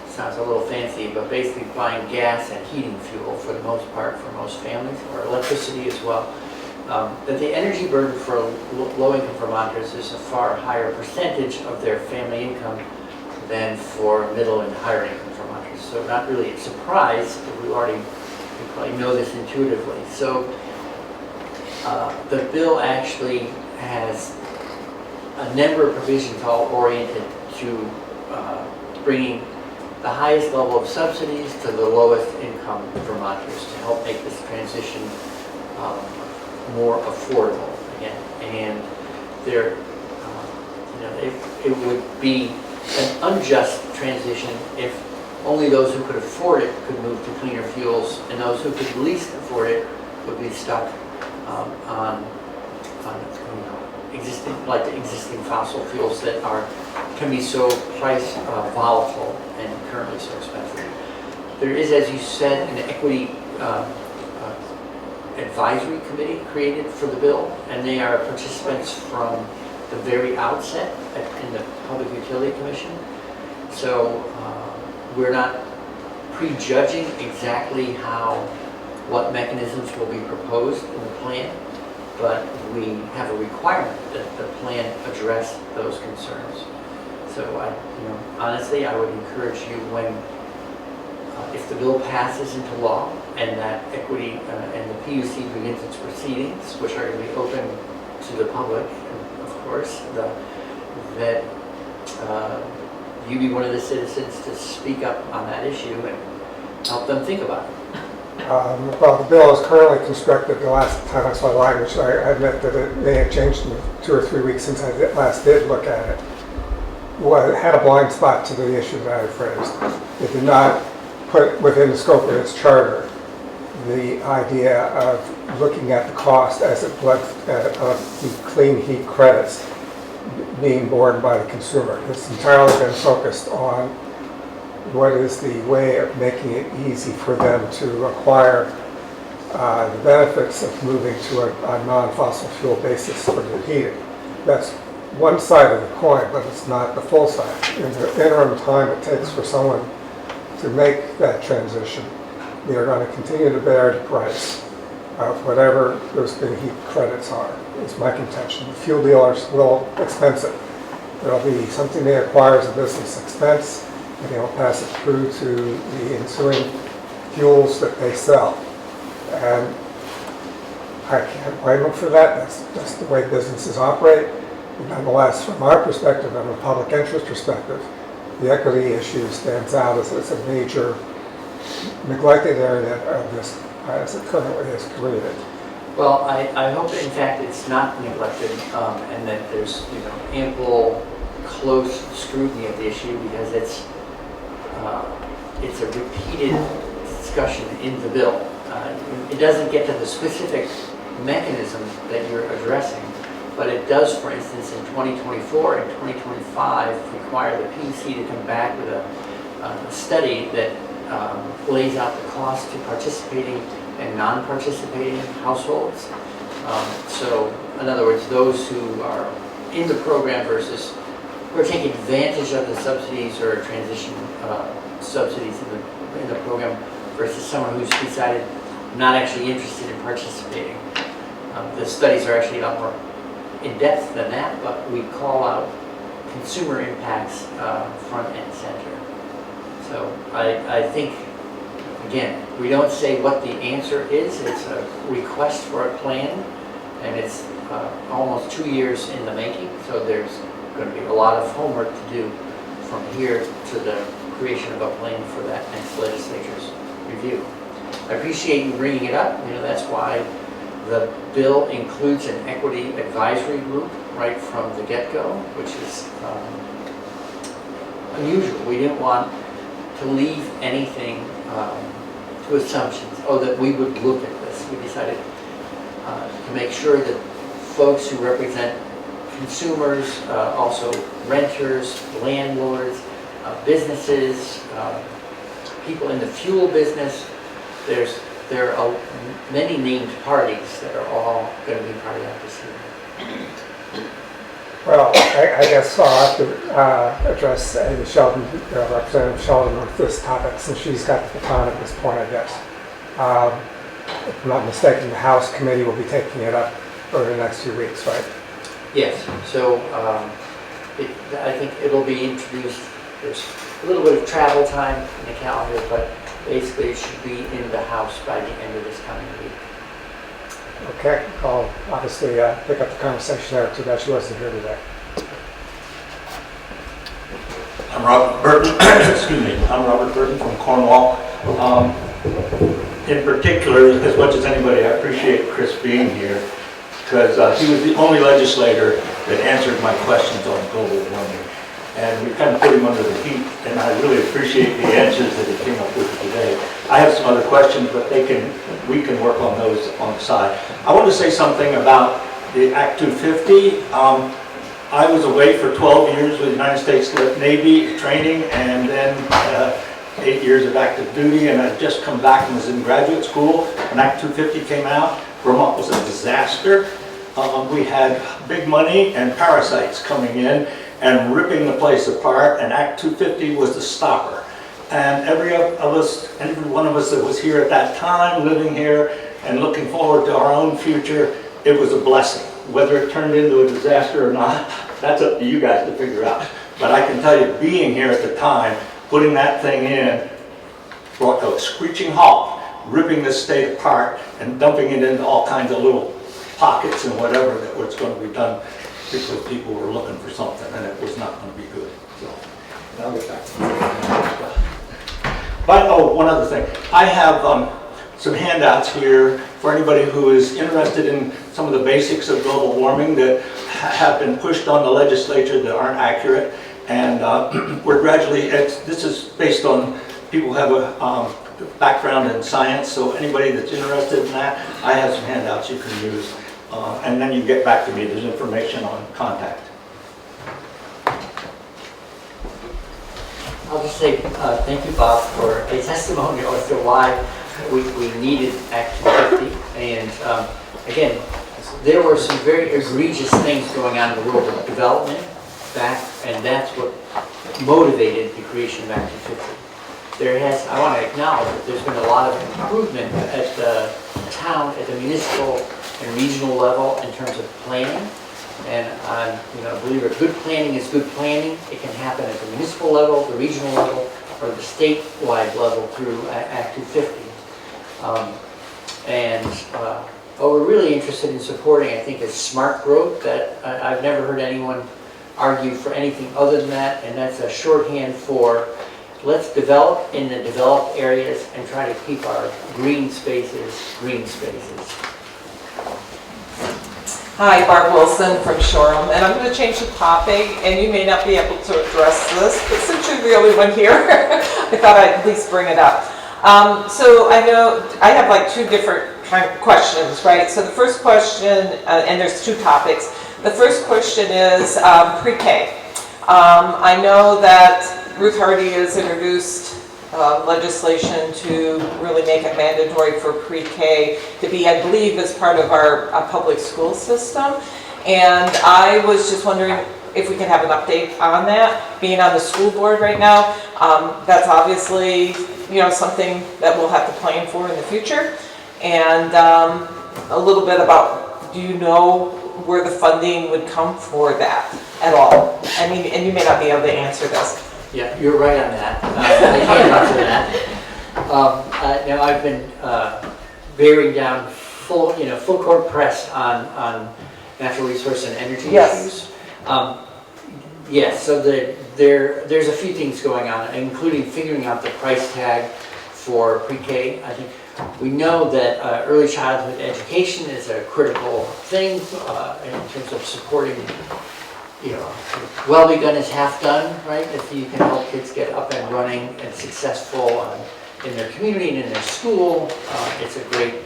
Sounds a little fancy, but basically buying gas and heating fuel for the most part for most families, or electricity as well. that the energy burden for low-income Vermonters is a far higher percentage of their family income than for middle and higher income Vermonters. So not really a surprise, but we probably know this intuitively. So the bill actually has a number of provisions all oriented to bringing the highest level of subsidies to the lowest income Vermonters to help make this transition more affordable again. And there, it would be an unjust transition if only those who could afford it could move to cleaner fuels, and those who could least afford it would be stuck on existing fossil fuels that can be so price volatile and currently so expensive. There is, as you said, an equity advisory committee created for the bill, and they are participants from the very outset in the Public Utility Commission. So we're not prejudging exactly what mechanisms will be proposed in the plan, but we have a requirement that the plan address those concerns. So honestly, I would encourage you if the bill passes into law and that equity and the PUC begins its proceedings, which are going to be open to the public, of course, that you be one of the citizens to speak up on that issue and help them think about it. Well, the bill is currently constructed. The last time I saw the language, I admit that it may have changed in the 2 or 3 weeks since I last did look at it. Well, it had a blind spot to the issue that I phrased. It did not put within the scope of its charter the idea of looking at the cost as it bled of the clean heat credits being borne by the consumer. It's entirely been focused on what is the way of making it easy for them to acquire the benefits of moving to a non-fossil fuel basis for their heating. That's one side of the coin, but it's not the full side. In the interim time it takes for someone to make that transition, they are going to continue to bear the price of whatever those clean heat credits are, is my contention. The fuel dealers will expense it. It'll be something they acquire as a business expense, and they'll pass it through to the ensuing fuels that they sell. And I can't blame them for that. That's the way businesses operate. But nonetheless, from our perspective, from a public interest perspective, the equity issue stands out as a major neglected area of this as it currently is created. Well, I hope that in fact it's not neglected and that there's ample close scrutiny of the issue, because it's a repeated discussion in the bill. It doesn't get to the specific mechanism that you're addressing, but it does, for instance, in 2024 and 2025 require the PUC to come back with a study that lays out the cost to participating and non-participating households. So, in other words, those who are in the program versus who are taking advantage of the subsidies or transition subsidies in the program versus someone who's decided not actually interested in participating. The studies are actually a lot more in depth than that, but we call out consumer impacts front and center. So I think, again, we don't say what the answer is. It's a request for a plan, and it's almost 2 years in the making, so there's going to be a lot of homework to do from here to the creation of a plan for that next legislature's review. I appreciate you bringing it up. That's why the bill includes an equity advisory group right from the get-go, which is unusual. We didn't want to leave anything to assumptions, that we would look at this. We decided to make sure that folks who represent consumers, also renters, landlords, businesses, people in the fuel business, there are many named parties that are all going to be part of that proceeding. Well, I guess I'll have to address Amy Sheldon, Representative Sheldon, with this topic, since she's got the baton at this point, I guess. if I'm not mistaken, the House committee will be taking it up over the next few weeks, right? Yes, so I think it'll be introduced, there's a little bit of travel time in the calendar, but basically it should be in the House by the end of this coming week. Okay, I'll obviously pick up the conversation there, too bad she wasn't here today. I'm Robert Burton. Excuse me. I'm Robert Burton from Cornwall. In particular, as much as anybody, I appreciate Chris being here because he was the only legislator that answered my questions on global warming. And we kind of put him under the heat, and I really appreciate the answers that he came up with today. I have some other questions, but we can work on those on the side. I want to say something about the Act 250. I was away for 12 years with the United States Navy training, and then 8 years of active duty, and I'd just come back and was in graduate school when Act 250 came out. Vermont was a disaster. We had big money and parasites coming in and ripping the place apart, and Act 250 was the stopper. And every one of us that was here at that time, living here and looking forward to our own future, it was a blessing. Whether it turned into a disaster or not, that's up to you guys to figure out. But I can tell you, being here at the time, putting that thing in, brought to a screeching halt, ripping this state apart and dumping it into all kinds of little pockets and whatever that was going to be done because people were looking for something and it was not going to be good. So, I'll get back to that. But, oh, one other thing. I have some handouts here for anybody who is interested in some of the basics of global warming that have been pushed on the legislature that aren't accurate. And we're gradually, this is based on people who have a background in science, so anybody that's interested in that, I have some handouts you can use. And then you get back to me, there's information on contact. I'll just say thank you, Bob, for a testimonial as to why we needed Act 250. And again, there were some very egregious things going on in the world of development back, and that's what motivated the creation of Act 250. I want to acknowledge that there's been a lot of improvement at the town, at the municipal and regional level in terms of planning. And I believe that good planning is good planning. It can happen at the municipal level, the regional level, or the statewide level through Act 250. What we're really interested in supporting, I think, is smart growth. That I've never heard anyone argue for anything other than that, and that's a shorthand for let's develop in the developed areas and try to keep our green spaces green spaces. Hi, Barb Wilson from Shoreham, and I'm going to change the topic, and you may not be able to address this, but since you're the only one here, I thought I'd at least bring it up. So I know I have like two different kind of questions, right? So the first question, and there's two topics. The first question is pre-K. I know that Ruth Hardy has introduced legislation to really make it mandatory for pre-K to be, I believe, as part of our public school system. And I was just wondering if we can have an update on that. Being on the school board right now, that's obviously something that we'll have to plan for in the future. And a little bit about, do you know where the funding would come for that at all? I mean, and you may not be able to answer this. Yeah, you're right on that. I can't answer that. Now I've been bearing down full court press on natural resource and energy issues. Yes, so there's a few things going on, including figuring out the price tag for pre-K. I think we know that early childhood education is a critical thing in terms of supporting. Well begun is half done, right? If you can help kids get up and running and successful in their community and in their school, it's a great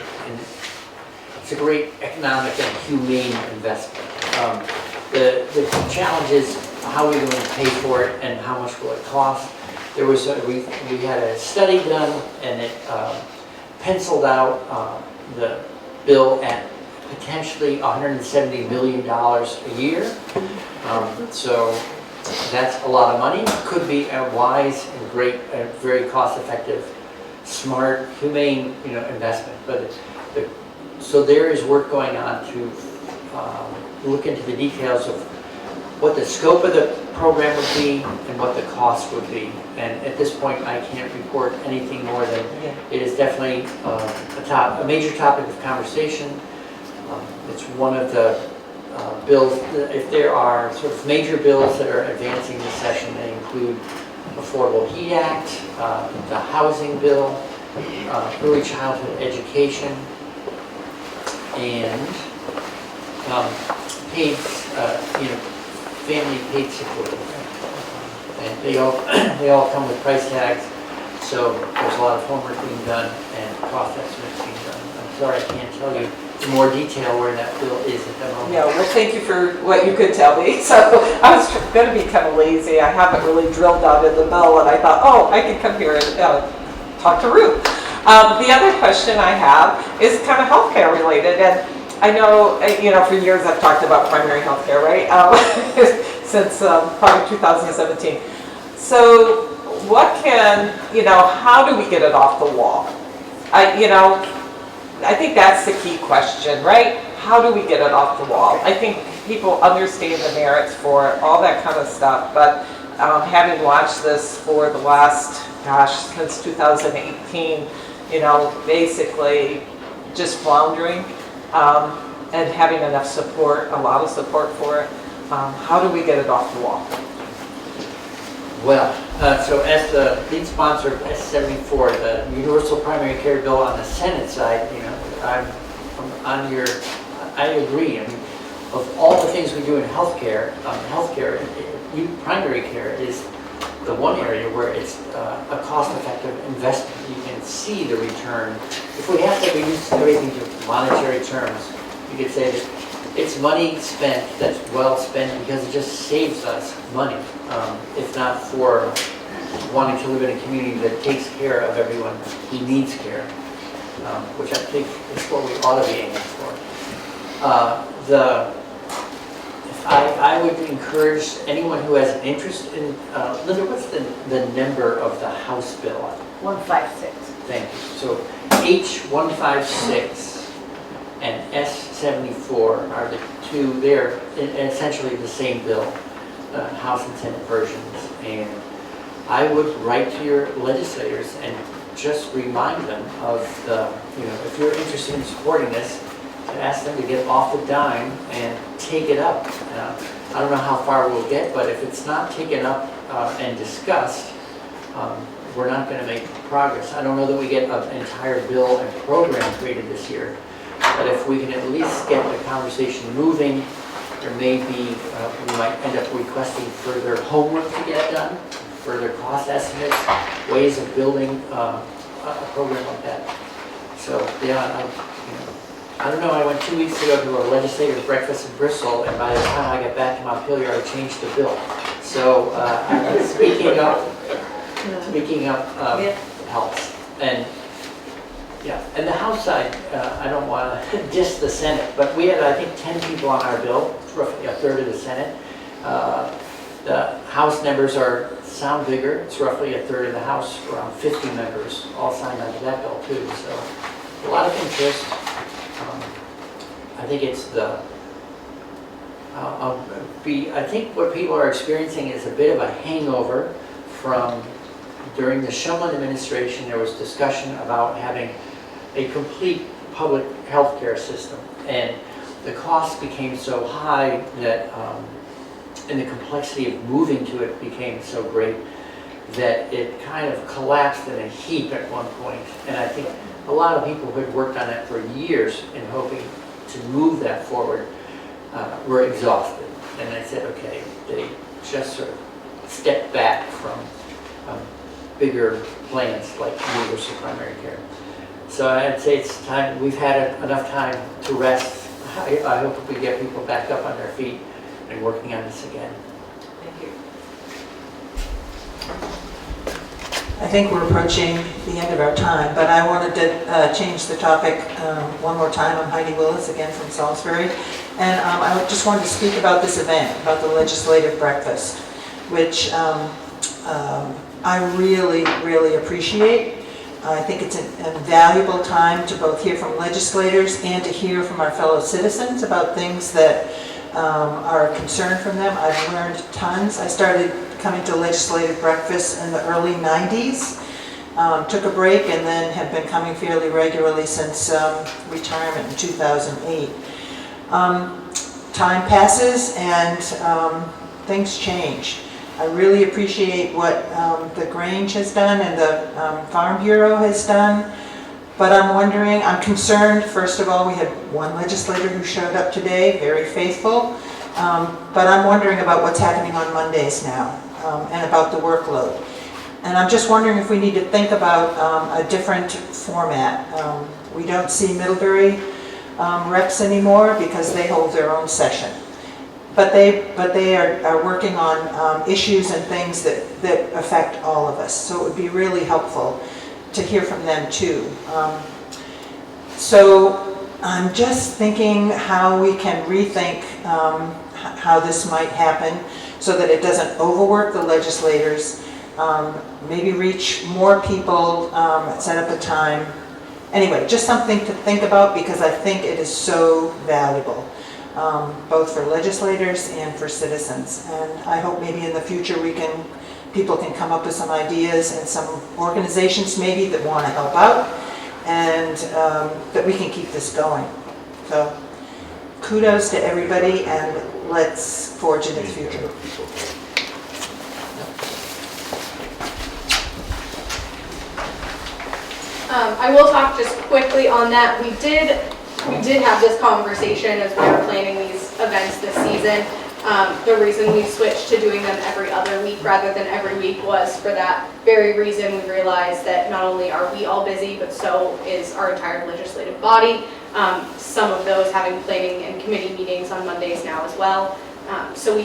economic and humane investment. The challenge is how are we going to pay for it and how much will it cost? There was we had a study done and it penciled out the bill at potentially $170 million a year. So that's a lot of money. Could be a wise and great, very cost-effective smart, humane, investment. But so there is work going on to look into the details of what the scope of the program would be and what the cost would be. And at this point, I can't report anything more than it is definitely a major topic of conversation. It's one of the bills. If there are sort of major bills that are advancing this session, they include Affordable Heat Act, the housing bill, early childhood education, and paid, family paid support. And they all come with price tags, so there's a lot of homework being done and cost estimates being done. I'm sorry I can't tell you in more detail where that bill is at the moment. Yeah, well, thank you for what you could tell me. So I was going to be kind of lazy. I haven't really drilled down in the bill, and I thought, oh, I could come here and talk to Ruth. The other question I have is kind of healthcare related, and I know, for years I've talked about primary healthcare, right? Since probably 2017. So what how do we get it off the wall? I think that's the key question, right? How do we get it off the wall? I think people understand the merits for it, all that kind of stuff, but having watched this for the last, since 2018, basically just floundering and having enough support, a lot of support for it. How do we get it off the wall? Well, so as the lead sponsor of S74, the Universal Primary Care Bill on the Senate side, I agree. I mean, of all the things we do in healthcare, primary care is the one area where it's a cost-effective investment. You can see the return. If we have to reduce everything to monetary terms, you could say that it's money spent that's well spent because it just saves us money, if not for wanting to live in a community that takes care of everyone who needs care, which I think is what we ought to be aiming for. I would encourage anyone who has an interest in, Linda, what's the number of the House bill? 156. Thank you. So H156 and S74 are the two, they're essentially the same bill, House and Senate versions. And I would write to your legislators and just remind them of if you're interested in supporting this, to ask them to get off the dime and take it up. I don't know how far we'll get, but if it's not taken up and discussed, we're not going to make progress. I don't know that we get an entire bill and program created this year, but if we can at least get the conversation moving, there may be, we might end up requesting further homework to get done, further cost estimates, ways of building a program like that. So, yeah, I don't know, I went 2 weeks ago to a legislative breakfast in Bristol, and by the time I got back to Montpelier, I changed the bill. So, speaking up helps. And yeah, and the House side, I don't want to diss the Senate, but we had, I think, 10 people on our bill, roughly a third of the Senate. The House members sound bigger. It's roughly a third of the House, around 50 members, all signed onto that bill too. So a lot of interest. I think it's I think what people are experiencing is a bit of a hangover from during the Shumlin administration. There was discussion about having a complete public health care system, and the cost became so high that and the complexity of moving to it became so great that it kind of collapsed in a heap at one point. And I think a lot of people who had worked on that for years in hoping to move that forward were exhausted. And I said, okay, they just sort of stepped back from bigger plans like universal primary care. So I'd say it's time, we've had enough time to rest. I hope we get people back up on their feet and working on this again. Thank you. I think we're approaching the end of our time, but I wanted to change the topic one more time. I'm Heidi Willis, again from Salisbury, and I just wanted to speak about this event, about the legislative breakfast, which I really, really appreciate. I think it's an invaluable time to both hear from legislators and to hear from our fellow citizens about things that are a concern from them. I've learned tons. I started coming to legislative breakfast in the early 90s, took a break, and then have been coming fairly regularly since retirement in 2008. Time passes and things change. I really appreciate what the Grange has done and the Farm Bureau has done, but I'm concerned, first of all, we had one legislator who showed up today, very faithful, but I'm wondering about what's happening on Mondays now and about the workload. And I'm just wondering if we need to think about a different format. We don't see Middlebury reps anymore because they hold their own session. But they are working on issues and things that affect all of us. So it would be really helpful to hear from them too. So I'm just thinking how we can rethink how this might happen so that it doesn't overwork the legislators, maybe reach more people, set up a time. Anyway, just something to think about because I think it is so valuable. Both for legislators and for citizens. And I hope maybe in the future people can come up with some ideas and some organizations maybe that want to help out and that we can keep this going. So kudos to everybody and let's forge into the future. I will talk just quickly on that. We did have this conversation as we were planning these events this season. The reason we switched to doing them every other week rather than every week was for that very reason. We realized that not only are we all busy, but so is our entire legislative body. Some of those having planning and committee meetings on Mondays now as well. So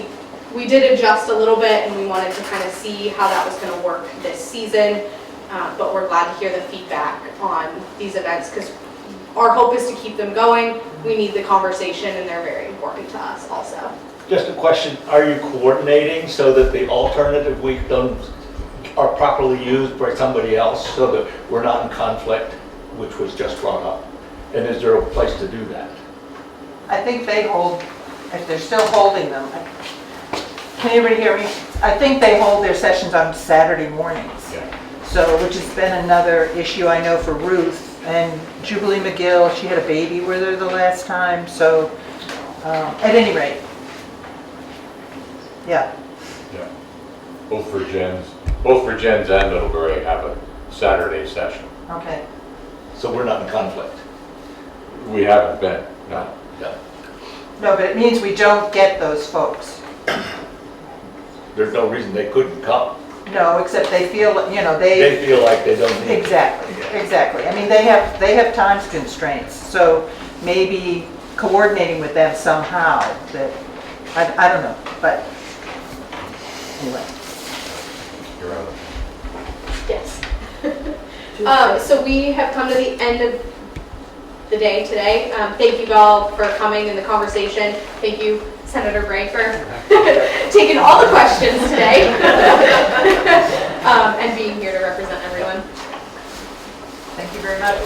we did adjust a little bit and we wanted to kind of see how that was going to work this season. But we're glad to hear the feedback on these events because our hope is to keep them going. We need the conversation and they're very important to us also. Just a question, are you coordinating so that the alternative week are properly used by somebody else so that we're not in conflict, which was just brought up? And is there a place to do that? I think they hold, if they're still holding them, can anybody hear me? I think they hold their sessions on Saturday mornings. Yeah. So, which has been another issue I know for Ruth. And Jubilee McGill, she had a baby with her the last time, so at any rate, yeah. Yeah. Both Virgins and Middlebury have a Saturday session. Okay. So we're not in conflict? We haven't been, no. No. No, but it means we don't get those folks. There's no reason they couldn't come. No, except they feel, They feel like they don't need Exactly, it. exactly. I mean, they have time constraints, so maybe coordinating with them somehow that, I don't know, but anyway. You're on. Yes. So we have come to the end of the day today. Thank you all for coming in the conversation. Thank you, Senator Gray, for taking all the questions today and being here to represent everyone. Thank you very much.